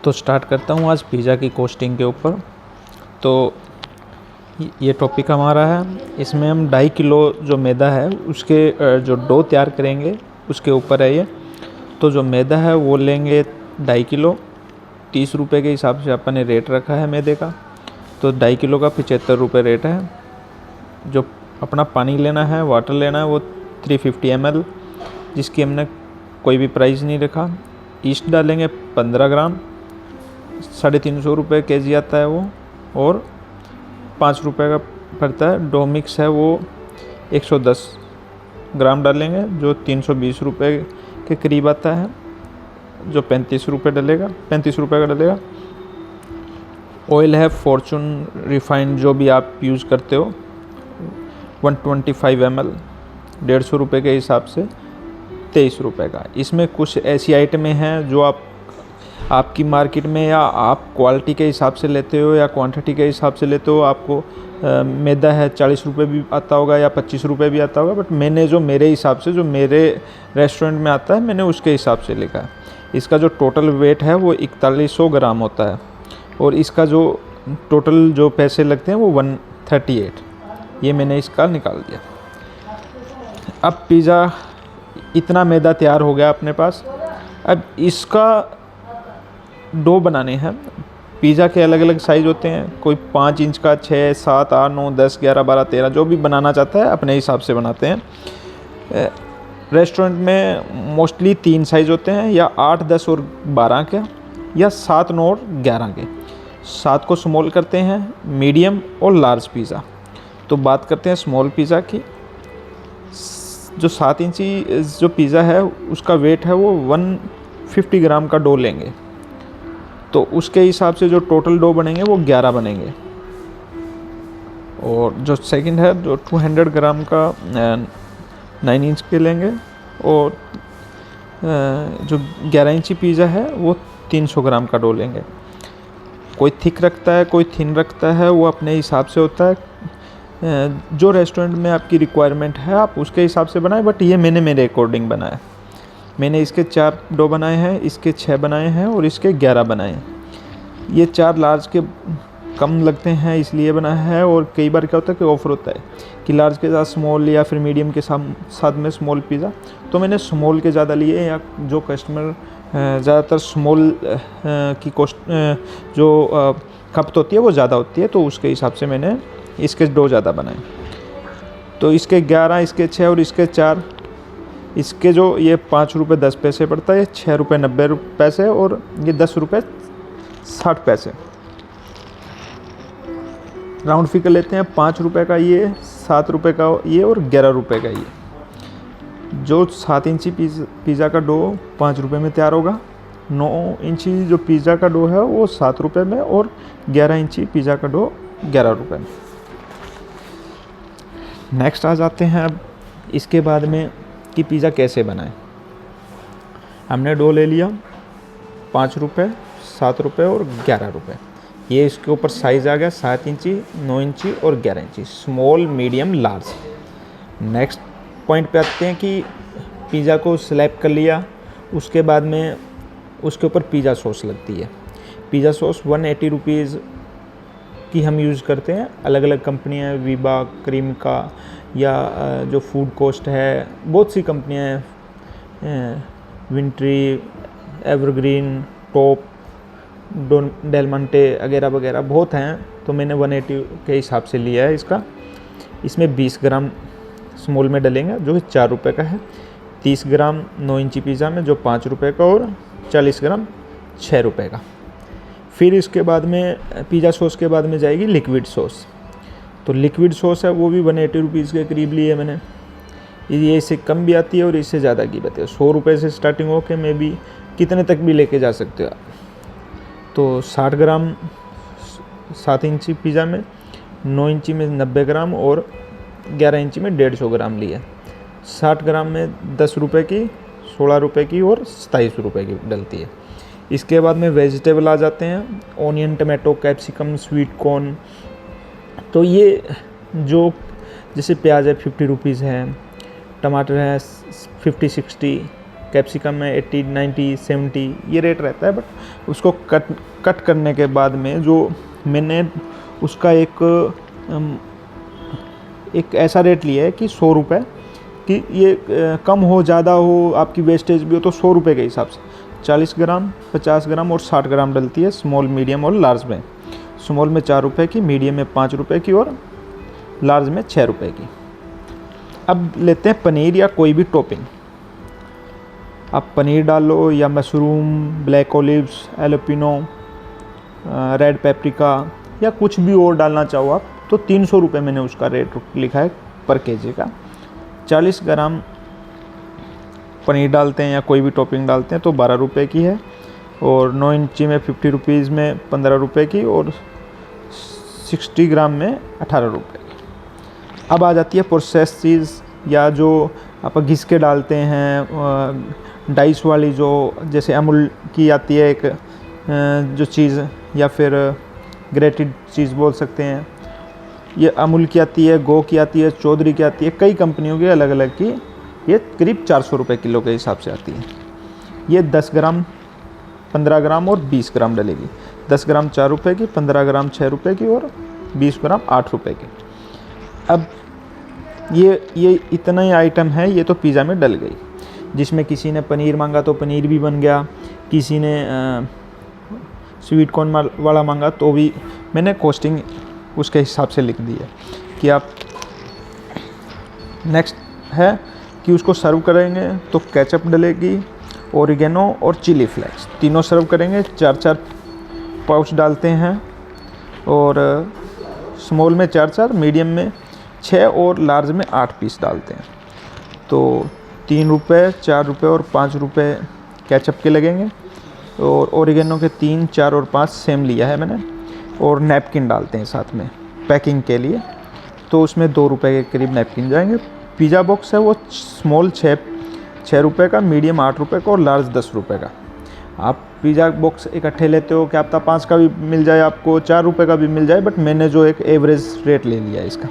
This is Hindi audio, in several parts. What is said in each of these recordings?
तो स्टार्ट करता हूँ आज पिज़्ज़ा की कॉस्टिंग के ऊपर। तो ये टॉपिक हमारा है, इसमें हम 2.5 किलो जो मैदा है उसके जो डो तैयार करेंगे उसके ऊपर है ये। तो जो मैदा है वो लेंगे 2.5 किलो, 30 रुपये के हिसाब से अपन ने रेट रखा है मैदे का। तो 2.5 किलो का 75 रुपये रेट है। जो अपना पानी लेना है, वाटर लेना है, वो 350 ml, जिसकी हमने कोई भी प्राइस नहीं रखा। ईस्ट डालेंगे 15 ग्राम, 350 रुपये केजी आता है वो, और 5 रुपये का पड़ता है। डो मिक्स है वो 110 ग्राम डालेंगे, जो 320 रुपये के करीब आता है, जो 35 रुपये का डलेगा। ऑयल है फॉर्चून रिफाइंड, जो भी आप यूज़ करते हो, 125 ml, 150 रुपये के हिसाब से 23 रुपये का। इसमें कुछ ऐसी आइटमें हैं जो आपकी मार्केट में या आप क्वालिटी के हिसाब से लेते हो या क्वांटिटी के हिसाब से लेते हो, आपको मैदा है 40 रुपये भी आता होगा या 25 रुपये भी आता होगा, बट मैंने जो मेरे हिसाब से, जो मेरे रेस्टोरेंट में आता है, मैंने उसके हिसाब से लिखा है। इसका जो टोटल वेट है वो 4100 ग्राम होता है, और इसका जो टोटल जो पैसे लगते हैं वो 138, ये मैंने इसका निकाल दिया। अब पिज़्ज़ा, इतना मैदा तैयार हो गया अपने पास। अब इसका डो बनाने हैं। पिज़्ज़ा के अलग अलग साइज़ होते हैं, कोई 5 इंच का, 6, 7, 8, 9, 10, 11, 12, 13, जो भी बनाना चाहता है अपने हिसाब से बनाते हैं। रेस्टोरेंट में मोस्टली 3 साइज़ होते हैं, या 8, 10 और 12 के, या 7, 9 और 11 के। 7 को स्मॉल करते हैं, मीडियम और लार्ज पिज़्ज़ा। तो बात करते हैं स्मॉल पिज़्ज़ा की। जो 7 इंची जो पिज़्ज़ा है उसका वेट है वो 150 ग्राम का डो लेंगे, तो उसके हिसाब से जो टोटल डो बनेंगे वो 11 बनेंगे। और जो सेकंड है, जो 200 ग्राम का 9 इंच के लेंगे, और जो 11 इंची पिज़्ज़ा है वो 300 ग्राम का डो लेंगे। कोई थिक रखता है, कोई थिन रखता है, वो अपने हिसाब से होता है। जो रेस्टोरेंट में आपकी रिक्वायरमेंट है आप उसके हिसाब से बनाएं, बट ये मैंने मेरे अकॉर्डिंग बनाया। मैंने इसके 4 डो बनाए हैं, इसके 6 बनाए हैं, और इसके 11 बनाए हैं। ये 4 लार्ज के कम लगते हैं इसलिए बनाया है, और कई बार क्या होता है कि ऑफ़र होता है कि लार्ज के साथ स्मॉल या फिर मीडियम के साथ में स्मॉल पिज़्ज़ा, तो मैंने स्मॉल के ज़्यादा लिए, या जो कस्टमर ज़्यादातर स्मॉल की कॉस्ट जो खपत होती है वो ज़्यादा होती है, तो उसके हिसाब से मैंने इसके डो ज़्यादा बनाए। तो इसके 11, इसके 6 और इसके 4, इसके जो ये 5 रुपये 10 पैसे पड़ता है, 6 रुपये 90 पैसे, और ये 10 रुपये 60 पैसे। राउंड फिगर लेते हैं, 5 रुपये का ये, 7 रुपये का ये, और 11 रुपये का ये। जो 7 इंची पिज़्ज़ा का डो 5 रुपये में तैयार होगा, 9 इंची जो पिज़्ज़ा का डो है वो 7 रुपये में, और 11 इंची पिज़्ज़ा का डो 11 रुपये में। नेक्स्ट आ जाते हैं अब इसके बाद में कि पिज़्ज़ा कैसे बनाएं। हमने डो ले लिया, 5 रुपये, 7 रुपये और 11 रुपये। ये इसके ऊपर साइज़ आ गया 7 इंची, 9 इंची और 11 इंची, small, medium, large. Next point पे आते हैं कि पिज़्ज़ा को स्लैब कर लिया, उसके बाद में उसके ऊपर पिज़्ज़ा सॉस लगती है। पिज़्ज़ा सॉस 180 रुपीज़ की हम यूज़ करते हैं। अलग अलग कंपनियाँ, वीबा, क्रीम का, या जो फूड कोस्ट है, बहुत सी कंपनियाँ हैं, विंट्री, एवरग्रीन, टॉप, डेल मोंटे वगैरह वगैरह बहुत हैं। तो मैंने 180 के हिसाब से लिया है इसका। इसमें 20 ग्राम स्मॉल में डलेंगे, जो कि 4 रुपये का है, 30 ग्राम 9 इंची पिज़्ज़ा में, जो 5 रुपये का, और 40 ग्राम 6 रुपये का। फिर इसके बाद में पिज़्ज़ा सॉस के बाद में जाएगी लिक्विड सॉस। तो लिक्विड सॉस है वो भी 180 रुपीज़ के करीब लिए मैंने। ये इससे कम भी आती है और इससे ज़्यादा की बात है। 100 रुपये से स्टार्टिंग हो के मैं भी कितने तक भी लेके जा सकते हो आप। तो 60 ग्राम 7 इंची पिज़्ज़ा में, 9 इंची में 90 ग्राम, और 11 इंची में 150 ग्राम लिए। 60 ग्राम में 10 रुपये की, 16 रुपये की, और 27 रुपये की डलती है। इसके बाद में वेजिटेबल आ जाते हैं, onion, tomato, capsicum, sweet corn. तो ये जो जैसे प्याज है 50 रुपीज़ है, टमाटर है 50-60, कैप्सिकम में 80, 90, 70 ये रेट रहता है। बट उसको कट करने के बाद में जो मैंने उसका एक ऐसा रेट लिया है कि 100 रुपये, कि ये कम हो ज़्यादा हो आपकी वेस्टेज भी हो तो 100 रुपये के हिसाब से 40 ग्राम, 50 ग्राम और 60 ग्राम डलती है स्मॉल, मीडियम और लार्ज में। स्मॉल में 4 रुपये की, मीडियम में 5 रुपये की और लार्ज में 6 रुपये की। अब लेते हैं पनीर या कोई भी टॉपिंग। आप पनीर डालो या mushroom, black olives, jalapeno, red paprika या कुछ भी और डालना चाहो आप, तो 300 रुपये मैंने उसका रेट लिखा है पर केजी का। 40 ग्राम पनीर डालते हैं या कोई भी टॉपिंग डालते हैं तो 12 रुपये की है, और 9 इंची में 50 रुपीज़ में 15 रुपये की, और 60 ग्राम में 18 रुपये की। अब आ जाती है प्रोसेस चीज़, या जो आप घिस के डालते हैं डाइस वाली, जो जैसे अमूल की आती है एक जो चीज़, या फिर ग्रेटेड चीज़ बोल सकते हैं। ये अमूल की आती है, गो की आती है, चौधरी की आती है, कई कंपनियों की अलग अलग की। ये करीब 400 रुपये किलो के हिसाब से आती है। ये 10 ग्राम, 15 ग्राम और 20 ग्राम डलेगी। 10 ग्राम 4 रुपये की, 15 ग्राम 6 रुपये की और 20 ग्राम 8 रुपये की। अब ये इतना ही आइटम है, ये तो पिज़्ज़ा में डल गई। जिसमें किसी ने पनीर मांगा तो पनीर भी बन गया, किसी ने स्वीट कॉर्न वाला मांगा तो भी मैंने कॉस्टिंग उसके हिसाब से लिख दी है कि आप। नेक्स्ट है कि उसको सर्व करेंगे तो केचप डलेगी, ओरिगेनो और चिली फ्लेक्स तीनों सर्व करेंगे। 4-4 पाउच डालते हैं, और स्मॉल में 4-4, मीडियम में 6 और लार्ज में 8 पीस डालते हैं। तो 3 रुपये, 4 रुपये और 5 रुपये केचप के लगेंगे, और ओरिगेनो के 3, 4 और 5 सेम लिया है मैंने। और नैपकिन डालते हैं साथ में पैकिंग के लिए, तो उसमें 2 रुपये के करीब नैपकिन जाएंगे। पिज़्ज़ा बॉक्स है वो स्मॉल 6 रुपये का, मीडियम 8 रुपये का और लार्ज 10 रुपये का। आप पिज़्ज़ा बॉक्स इकट्ठे लेते हो, क्या पता 5 का भी मिल जाए आपको, 4 रुपये का भी मिल जाए, बट मैंने जो एक एवरेज रेट ले लिया है इसका।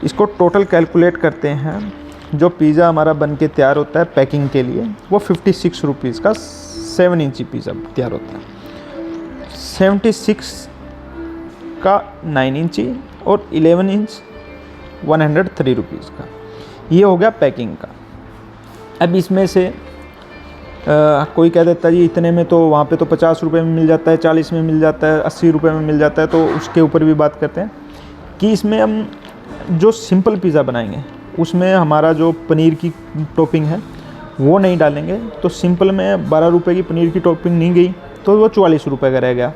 इसको टोटल कैलकुलेट करते हैं, जो पिज़्ज़ा हमारा बन के तैयार होता है पैकिंग के लिए, वो 56 रुपीज़ का 7 इंची पिज़्ज़ा तैयार होता है। 76 का 9 इंची और 11 इंच 103 रुपीज़ का। ये हो गया पैकिंग का। अब इसमें से कोई कह देता है जी इतने में तो वहाँ पे तो 50 रुपये में मिल जाता है, 40 में मिल जाता है, 80 रुपये में मिल जाता है, तो उसके ऊपर भी बात करते हैं कि इसमें हम जो सिंपल पिज़्ज़ा बनाएंगे उसमें हमारा जो पनीर की टॉपिंग है वो नहीं डालेंगे। तो सिंपल में 12 रुपये की पनीर की टॉपिंग नहीं गई तो वो 44 रुपये का रह गया,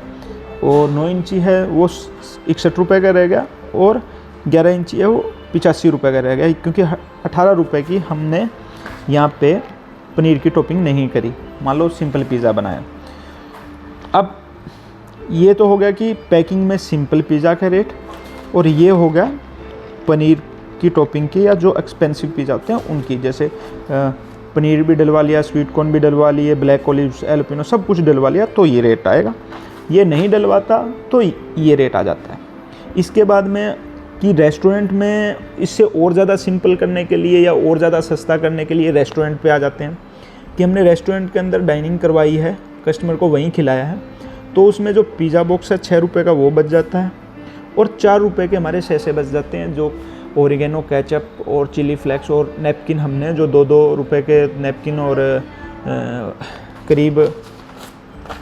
और 9 इंची है वो 61 रुपये का रह गया, और 11 इंची है वो 85 रुपये का रह गया, क्योंकि 18 रुपये की हमने यहाँ पे पनीर की टॉपिंग नहीं करी। मान लो सिंपल पिज़्ज़ा बनाया। अब ये तो हो गया कि पैकिंग में सिंपल पिज़्ज़ा का रेट, और ये हो गया पनीर की टॉपिंग की या जो एक्सपेंसिव पिज़्ज़ा होते हैं उनकी, जैसे पनीर भी डलवा लिया, स्वीट कॉर्न भी डलवा लिए, ब्लैक ओलिव्स, एलोपिनो सब कुछ डलवा लिया तो ये रेट आएगा। ये नहीं डलवाता तो ये रेट आ जाता है। इसके बाद में कि रेस्टोरेंट में इससे और ज़्यादा सिंपल करने के लिए या और ज़्यादा सस्ता करने के लिए रेस्टोरेंट पे आ जाते हैं कि हमने रेस्टोरेंट के अंदर डाइनिंग करवाई है, कस्टमर को वहीं खिलाया है, तो उसमें जो पिज़्ज़ा बॉक्स है 6 रुपये का वो बच जाता है, और 4 रुपये के हमारे सैसे बच जाते हैं, जो ओरिगेनो, केचप और चिली फ्लेक्स और नैपकिन हमने जो 2-2 रुपये के नैपकिन और करीब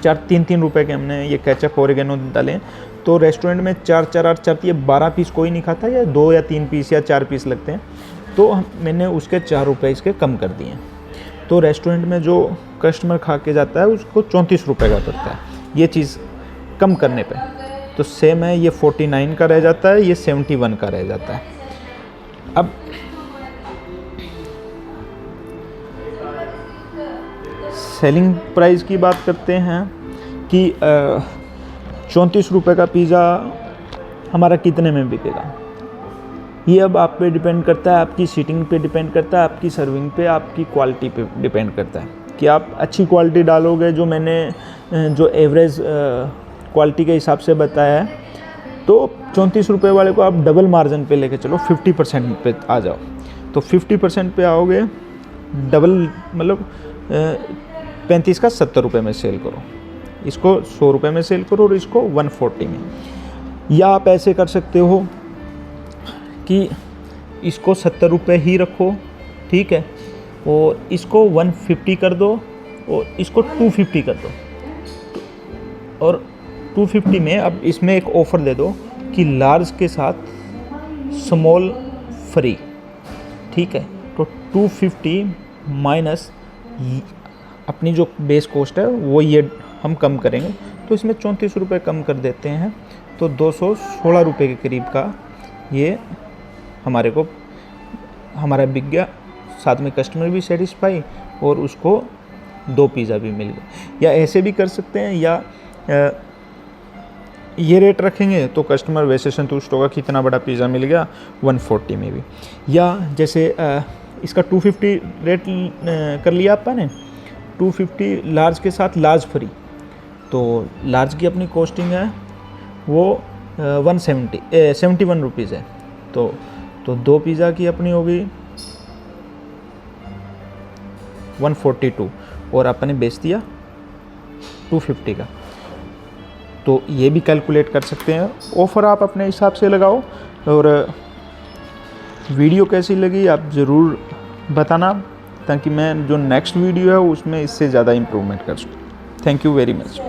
3-3 रुपये के हमने ये केचप ओरिगेनो डालें। तो रेस्टोरेंट में 4-4 ये 12 पीस कोई नहीं खाता, या 2 या 3 पीस या 4 पीस लगते हैं, तो मैंने उसके 4 रुपये इसके कम कर दिए। तो रेस्टोरेंट में जो कस्टमर खा के जाता है उसको 34 रुपये का पड़ता है ये चीज़ कम करने पे। तो सेम है, ये 49 का रह जाता है, ये 71 का रह जाता है। अब सेलिंग प्राइस की बात करते हैं कि 34 रुपये का पिज़्ज़ा हमारा कितने में बिकेगा। ये अब आप पे डिपेंड करता है, आपकी सीटिंग पे डिपेंड करता है, आपकी सर्विंग पे, आपकी क्वालिटी पे डिपेंड करता है कि आप अच्छी क्वालिटी डालोगे। जो मैंने जो एवरेज क्वालिटी के हिसाब से बताया है, तो 34 रुपये वाले को आप डबल मार्जिन पे लेके चलो, 50% पे आ जाओ। तो 50% पे आओगे, डबल मतलब 35 का 70 रुपये में सेल करो, इसको 100 रुपये में सेल करो और इसको 140 में। या आप ऐसे कर सकते हो कि इसको 70 रुपये ही रखो, ठीक है, और इसको 150 कर दो और इसको 250 कर दो। और 250 में अब इसमें एक ऑफ़र दे दो कि लार्ज के साथ स्मॉल फ्री, ठीक है। तो 250 माइनस अपनी जो बेस कॉस्ट है वो ये हम कम करेंगे, तो इसमें 34 रुपये कम कर देते हैं, तो 216 रुपये के करीब का ये हमारा बिक गया, साथ में कस्टमर भी सेटिस्फाई और उसको 2 पिज़्ज़ा भी मिल गए। या ऐसे भी कर सकते हैं, या ये रेट रखेंगे तो कस्टमर वैसे संतुष्ट होगा कि इतना बड़ा पिज़्ज़ा मिल गया 140 में भी। या जैसे इसका 250 रेट कर लिया आपने, 250 लार्ज के साथ लार्ज फ्री, तो लार्ज की अपनी कॉस्टिंग है वो 71 रुपीज़ है, तो 2 पिज़्ज़ा की अपनी होगी 142 और अपने बेच दिया 250 का। तो ये भी कैलकुलेट कर सकते हैं। ऑफ़र आप अपने हिसाब से लगाओ। और वीडियो कैसी लगी आप ज़रूर बताना, ताकि मैं जो नेक्स्ट वीडियो है उसमें इससे ज़्यादा इम्प्रूवमेंट कर सकूँ। Thank you very much.